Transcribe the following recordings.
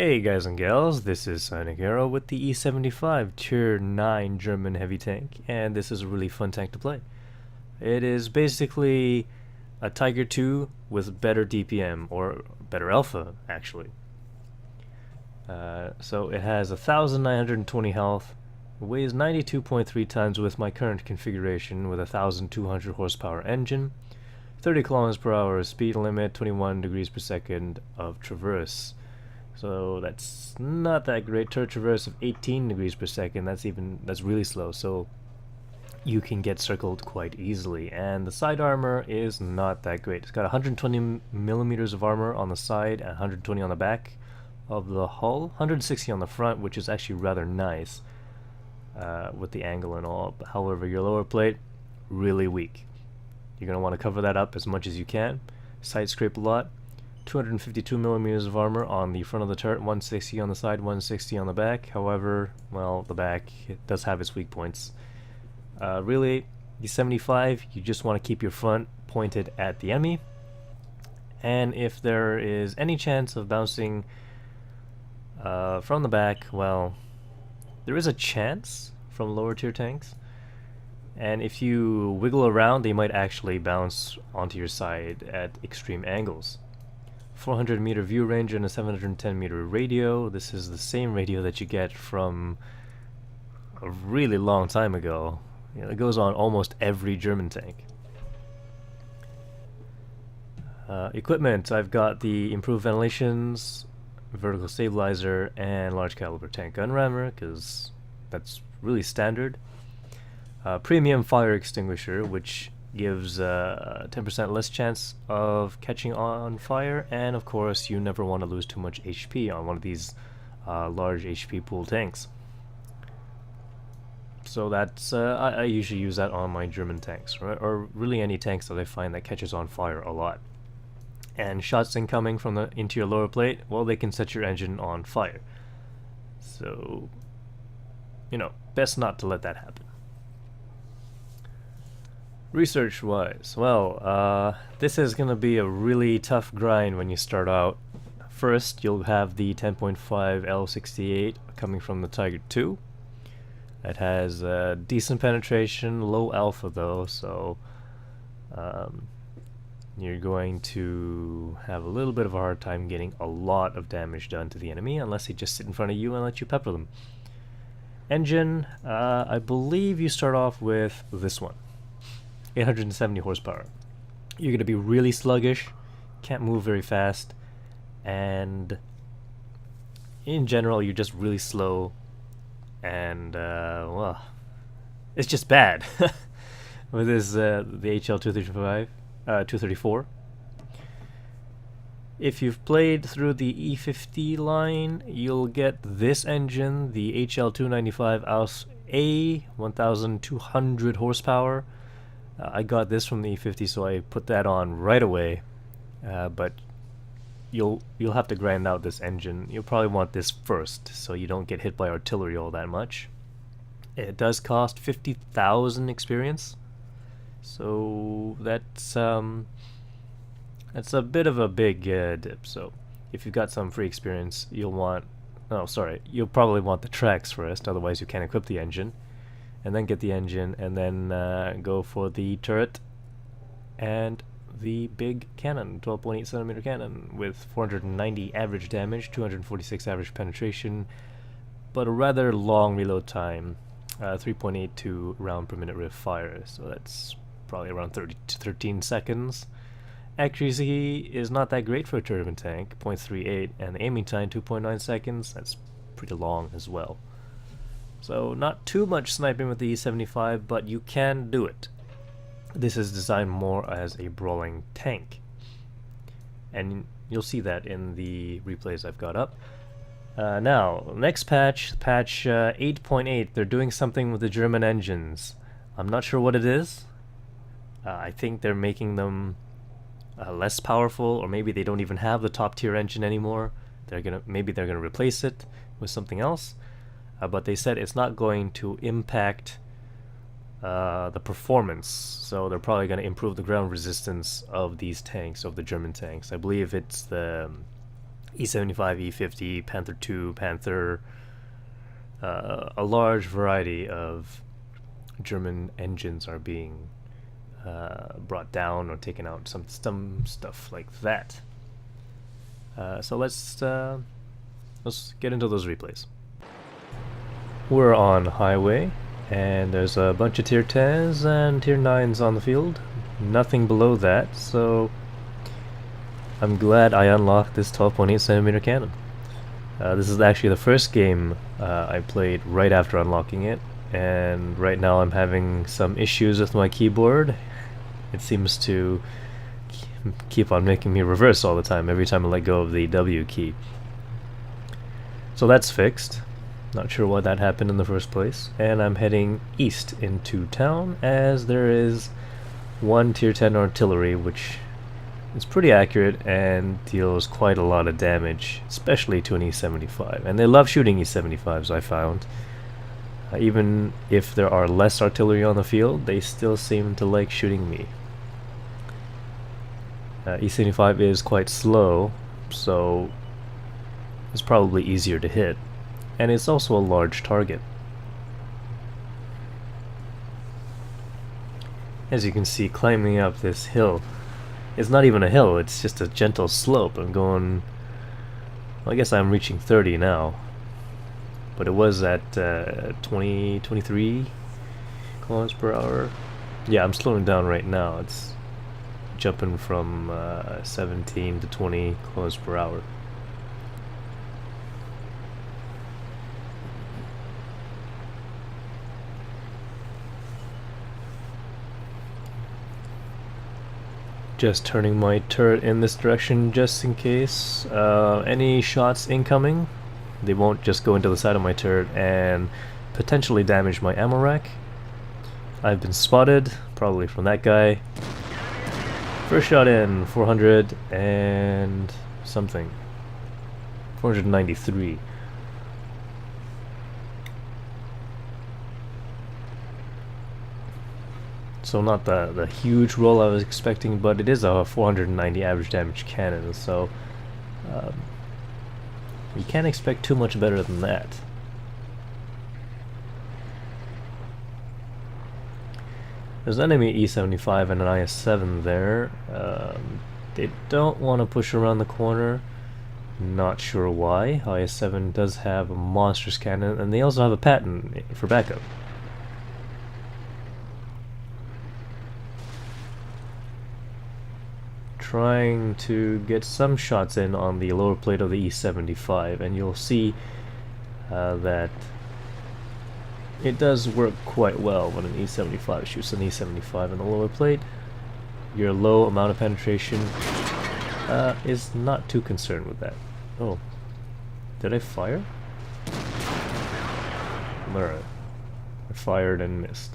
Hey guys and gals, this is Sonic Arrow with the E-75 Tier 9 German heavy tank, and this is a really fun tank to play. It is basically a Tiger 2 with better DPM, or better alpha, actually. So it has 1,920 health, weighs 92.3 tons with my current configuration with a 1,200 horsepower engine, 30 kilometers per hour speed limit, 21 degrees per second of traverse. So that's not that great. Turret traverse of 18 degrees per second. That's really slow. So you can get circled quite easily. And the side armor is not that great. It's got 120 millimeters of armor on the side and 120 on the back of the hull. 160 on the front, which is actually rather nice with the angle and all. However, your lower plate really weak. You're gonna want to cover that up as much as you can. Side scrape a lot. 252 millimeters of armor on the front of the turret, 160 on the side, 160 on the back. However, well, the back does have its weak points. Really, the 75, you just want to keep your front pointed at the enemy. And if there is any chance of bouncing from the back, well, there is a chance from lower tier tanks. And if you wiggle around, they might actually bounce onto your side at extreme angles. 400 meter view range and a 710 meter radio. This is the same radio that you get from a really long time ago. It goes on almost every German tank. Equipment, I've got the improved ventilations, vertical stabilizer, and large caliber tank gun rammer, because that's really standard. Premium fire extinguisher, which gives 10% less chance of catching on fire, and of course you never want to lose too much HP on one of these large HP pool tanks. So that's I usually use that on my German tanks, right? Or really any tanks that I find that catches on fire a lot. And shots incoming from into your lower plate, well, they can set your engine on fire. So, best not to let that happen. Research-wise, well, this is going to be a really tough grind when you start out. First, you'll have the 10.5 L68 coming from the Tiger 2. It has decent penetration, low alpha though, so you're going to have a little bit of a hard time getting a lot of damage done to the enemy unless they just sit in front of you and let you pepper them. Engine, I believe you start off with this one. 870 horsepower. You're going to be really sluggish, can't move very fast, and in general you're just really slow, and well, it's just bad. With this the HL 234. If you've played through the E50 line, you'll get this engine, the HL 295 Aus A, 1200 horsepower. I got this from the E50, so I put that on right away. But you'll have to grind out this engine. You'll probably want this first, so you don't get hit by artillery all that much. It does cost 50,000 experience, so that's a bit of a big dip. So if you've got some free experience, you'll probably want the tracks first. Otherwise, you can't equip the engine. And then get the engine, and then go for the turret and the big cannon, 12.8 centimeter cannon with 490 average damage, 246 average penetration, but a rather long reload time, 3.82 round per minute rate of fire, so that's probably around 30 to 13 seconds. Accuracy is not that great for a German tank, 0.38, and the aiming time 2.9 seconds, that's pretty long as well. So not too much sniping with the E-75, but you can do it. This is designed more as a brawling tank, and you'll see that in the replays I've got up. Now, next patch 8.8, they're doing something with the German engines. I'm not sure what it is. I think they're making them less powerful, or maybe they don't even have the top tier engine anymore. Maybe they're gonna replace it with something else. But they said it's not going to impact the performance, so they're probably going to improve the ground resistance of these tanks, of the German tanks. I believe it's the E-75, E-50, Panther II, Panther, a large variety of German engines are being brought down or taken out, some stuff like that. So let's get into those replays. We're on highway, and there's a bunch of tier 10s and tier 9s on the field. Nothing below that, so I'm glad I unlocked this 12.8cm cannon. This is actually the first game I played right after unlocking it, and right now I'm having some issues with my keyboard. It seems to keep on making me reverse all the time every time I let go of the W key. So that's fixed. Not sure why that happened in the first place. And I'm heading east into town, as there is one tier 10 artillery which is pretty accurate and deals quite a lot of damage, especially to an E-75. And they love shooting E-75s, I found. Even if there are less artillery on the field, they still seem to like shooting me. E-75 is quite slow, so it's probably easier to hit. And it's also a large target. As you can see, climbing up this hill, it's not even a hill, it's just a gentle slope. I'm going, well, I guess I'm reaching 30 now, but it was at 23 kilometers per hour. Yeah, I'm slowing down right now. It's jumping from 17 to 20 kilometers per hour. Just turning my turret in this direction just in case. Any shots incoming, they won't just go into the side of my turret and potentially damage my ammo rack. I've been spotted, probably from that guy. First shot in, 400 and something. 493. So not the huge roll I was expecting, but it is a 490 average damage cannon, so you can't expect too much better than that. There's an enemy E-75 and an IS-7 there. They don't want to push around the corner. Not sure why. IS-7 does have a monstrous cannon, and they also have a patent for backup. Trying to get some shots in on the lower plate of the E-75, and you'll see that it does work quite well when an E-75 shoots an E-75 on the lower plate. Your low amount of penetration is not too concerned with that. Oh, did I fire? Alright, I fired and missed.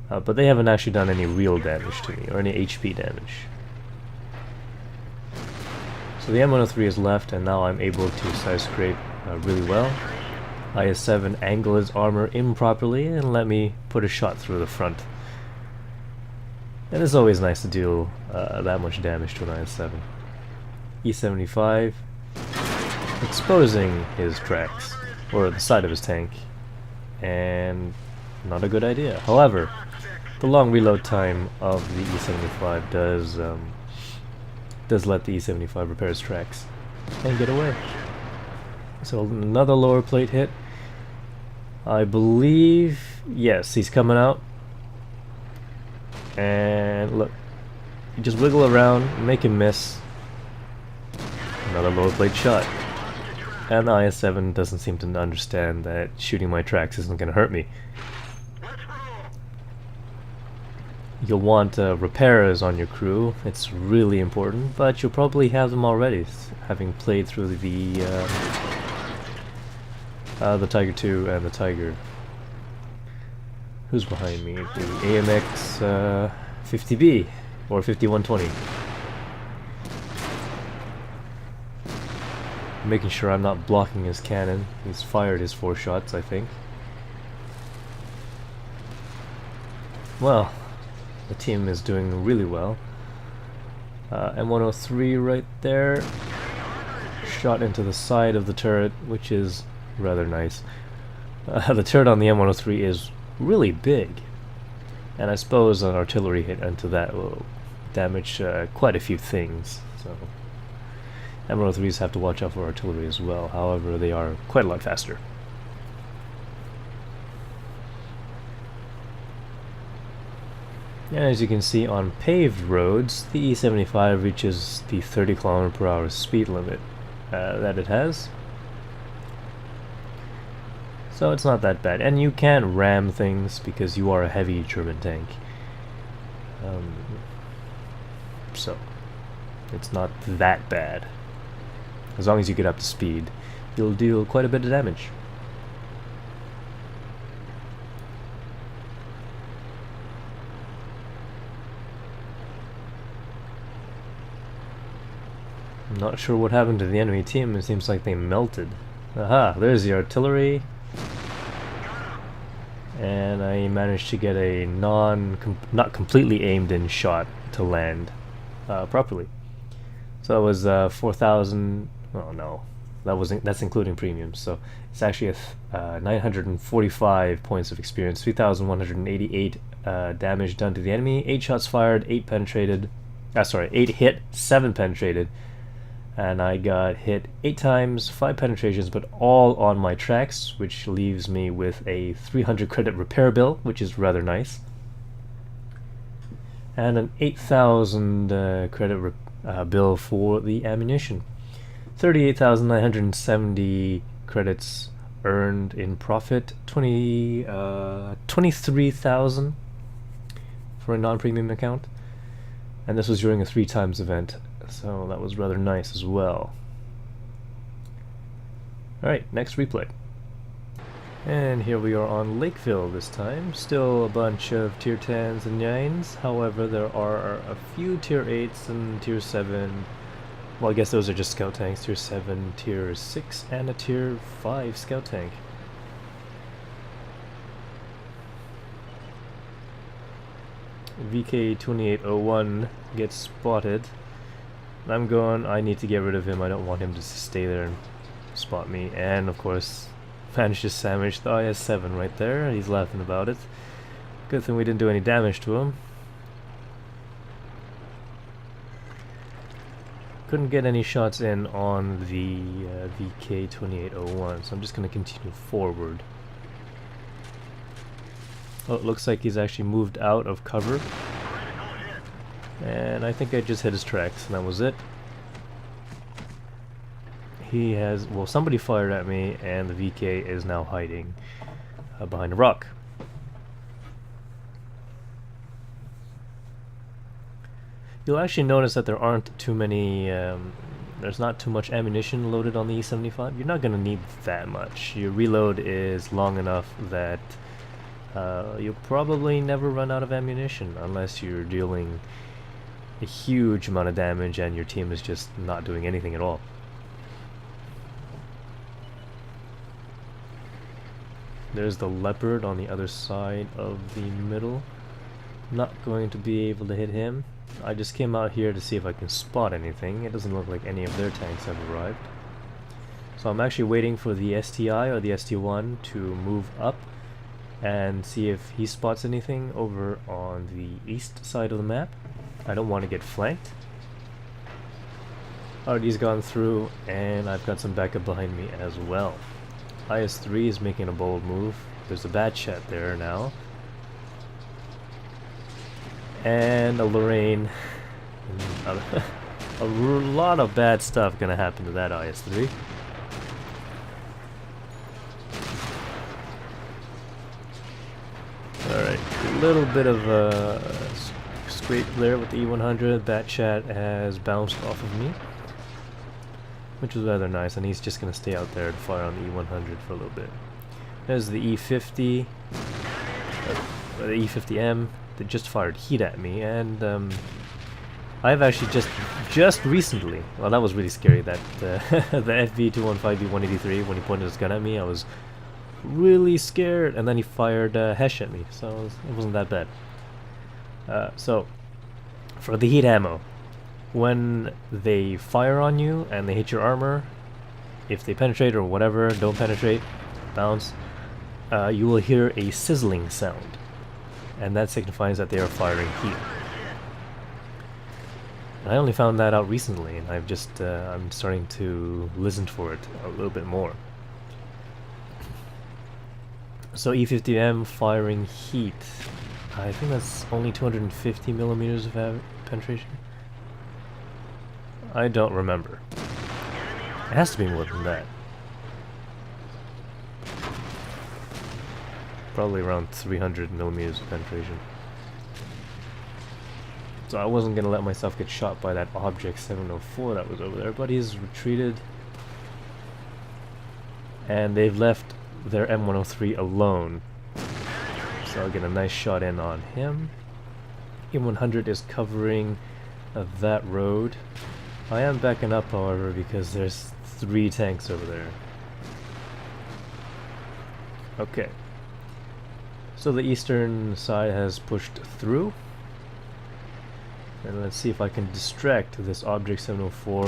But they haven't actually done any real damage to me, or any HP damage. So the M103 is left, and now I'm able to side scrape really well. IS-7 angle his armor improperly and let me put a shot through the front. And it's always nice to deal that much damage to an IS-7. E-75 exposing his tracks, or the side of his tank, and not a good idea. However, the long reload time of the E-75 does let the E-75 repair its tracks and get away. So another lower plate hit. I believe, yes, he's coming out. And look, you just wiggle around, make him miss. Another lower plate shot. And the IS-7 doesn't seem to understand that shooting my tracks isn't going to hurt me. You'll want repairers on your crew. It's really important, but you'll probably have them already, having played through the Tiger 2 and the Tiger. Who's behind me? The AMX 50B or 5120. Making sure I'm not blocking his cannon. He's fired his 4 shots, I think. Well, the team is doing really well. M103 right there. shot into the side of the turret, which is rather nice. The turret on the M103 is really big, and I suppose an artillery hit into that will damage quite a few things. So M103s have to watch out for artillery as well. However, they are quite a lot faster. And as you can see, on paved roads, the E-75 reaches the 30 km/h speed limit that it has. So it's not that bad, and you can ram things because you are a heavy German tank. So it's not that bad. As long as you get up to speed, you'll deal quite a bit of damage. I'm not sure what happened to the enemy team. It seems like they melted. Aha, there's the artillery. And I managed to get a not completely aimed in shot to land properly. So it was 4,000. Oh no, that's including premiums. So it's actually 945 points of experience, 3,188 damage done to the enemy. 8 shots fired, 8 penetrated. 8 hit, 7 penetrated. And I got hit 8 times, 5 penetrations, but all on my tracks, which leaves me with a 300 credit repair bill, which is rather nice. And an 8,000 credit bill for the ammunition. 38,970 credits earned in profit, 23,000 for a non-premium account. And this was during a 3 times event. So that was rather nice as well. Alright, next replay. And here we are on Lakeville this time. Still a bunch of tier 10s and 9s. However, there are a few tier 8s and tier 7. Well, I guess those are just scout tanks. Tier 7, tier 6, and a tier 5 scout tank. VK2801 gets spotted. I'm going, I need to get rid of him. I don't want him to stay there and spot me. And of course, managed to sandwich the IS-7 right there. He's laughing about it. Good thing we didn't do any damage to him. Couldn't get any shots in on the VK2801, so I'm just going to continue forward. Oh, it looks like he's actually moved out of cover. And I think I just hit his tracks, and that was it. He has, well, somebody fired at me, and the VK is now hiding behind a rock. You'll actually notice that there aren't too many, there's not too much ammunition loaded on the E-75. You're not going to need that much. Your reload is long enough that you'll probably never run out of ammunition unless you're dealing a huge amount of damage and your team is just not doing anything at all. There's the Leopard on the other side of the middle. Not going to be able to hit him. I just came out here to see if I can spot anything. It doesn't look like any of their tanks have arrived. So I'm actually waiting for the STI or the ST1 to move up and see if he spots anything over on the east side of the map. I don't want to get flanked. Alright, he's gone through, and I've got some backup behind me as well. IS-3 is making a bold move. There's a bad chat there now. And a Lorraine. A lot of bad stuff gonna happen to that IS-3. Alright, a little bit of a scrape there with the E100. That chat has bounced off of me, which was rather nice, and he's just going to stay out there and fire on the E100 for a little bit. There's the E50, the E50M that just fired heat at me, and I've actually just recently, well, that was really scary, that the FV215B183, when he pointed his gun at me, I was really scared, and then he fired Hesh at me, so it wasn't that bad. So, for the heat ammo, when they fire on you and they hit your armor, if they penetrate or whatever, don't penetrate, bounce, you will hear a sizzling sound, and that signifies that they are firing heat. And I only found that out recently, and I've just I'm starting to listen for it a little bit more. So E-50M firing heat, I think that's only 250 millimeters of penetration. I don't remember. It has to be more than that. Probably around 300 millimeters of penetration. So I wasn't gonna let myself get shot by that Object 704 that was over there, but he's retreated. And they've left their M103 alone. So I'll get a nice shot in on him. E100 is covering that road. I am backing up, however, because there's 3 tanks over there. Okay. So the eastern side has pushed through. And let's see if I can distract this Object 704,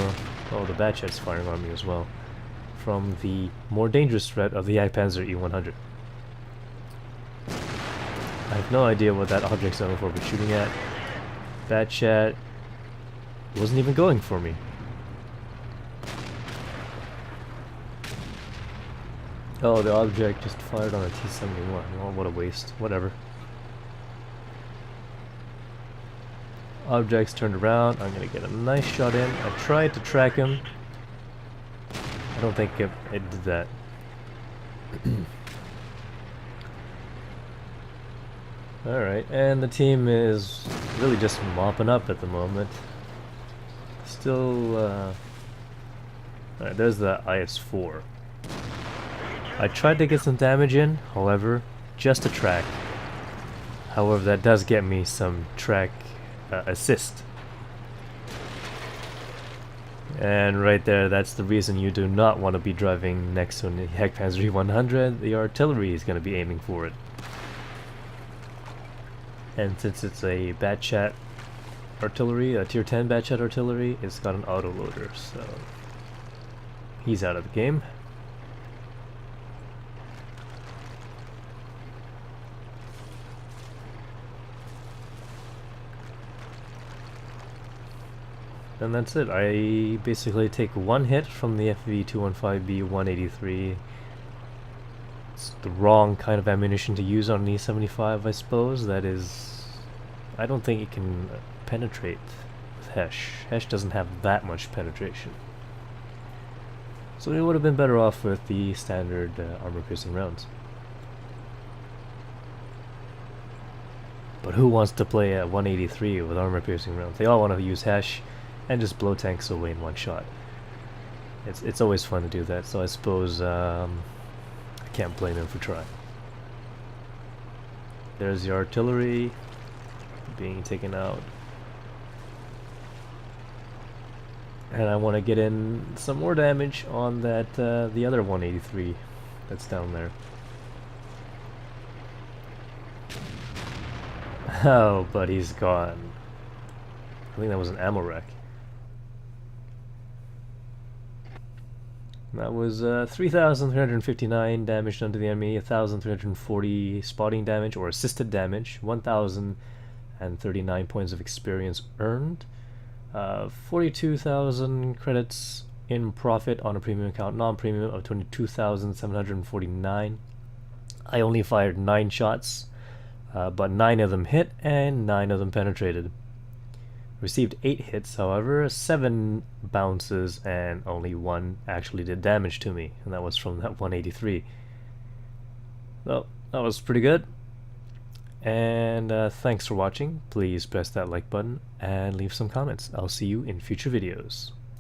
oh, the Batchet's firing on me as well, from the more dangerous threat of the Jagdpanzer E100. I have no idea what that Object 704 was shooting at. Batchet wasn't even going for me. Oh, the Object just fired on a T-71. Oh, what a waste. Whatever. Object's turned around. I'm gonna get a nice shot in. I tried to track him. I don't think it did that. Alright, and the team is really just mopping up at the moment. Still, alright, there's the IS-4. I tried to get some damage in, however, just a track. However, that does get me some track assist. And right there, that's the reason you do not want to be driving next to a Jagdpanzer E100. The artillery is going to be aiming for it. And since it's a Batchet artillery, a tier 10 Batchet artillery, it's got an autoloader, so he's out of the game. And that's it. I basically take one hit from the FV215B 183. It's the wrong kind of ammunition to use on an E-75, I suppose. That is, I don't think it can penetrate with Hesh. Hesh doesn't have that much penetration. So it would have been better off with the standard armor-piercing rounds. But who wants to play at 183 with armor-piercing rounds? They all want to use Hesh and just blow tanks away in one shot. It's always fun to do that, so I suppose I can't blame him for trying. There's the artillery being taken out. And I want to get in some more damage on that the other 183 that's down there. Oh, but he's gone. I think that was an ammo rack. That was 3,359 damage done to the enemy, 1,340 spotting damage or assisted damage, 1,039 points of experience earned, 42,000 credits in profit on a premium account, non-premium of 22,749. I only fired 9 shots, but 9 of them hit and 9 of them penetrated. Received 8 hits, however, 7 bounces, and only 1 actually did damage to me, and that was from that 183. So, that was pretty good. And thanks for watching. Please press that like button and leave some comments. I'll see you in future videos.